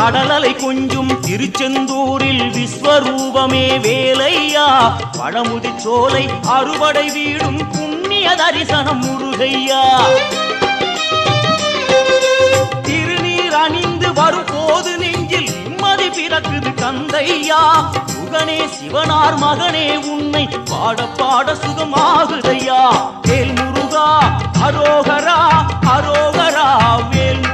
கடலலை கொஞ்சும் திருச்செந்தூரில் விஸ்வரூபமே வேலையா பழமுதி சோலை அறுபடை வீடும் புண்ணிய தரிசனம் முருகையா திருநீர் அணிந்து வரும் போது நெஞ்சில் நிம்மதி பிறக்குது கந்தையா சுகனே சிவனார் மகனே உன்னை பாட பாட சுகமாகுதையா வேல் முருகா அரோகரா அரோகரா வேல்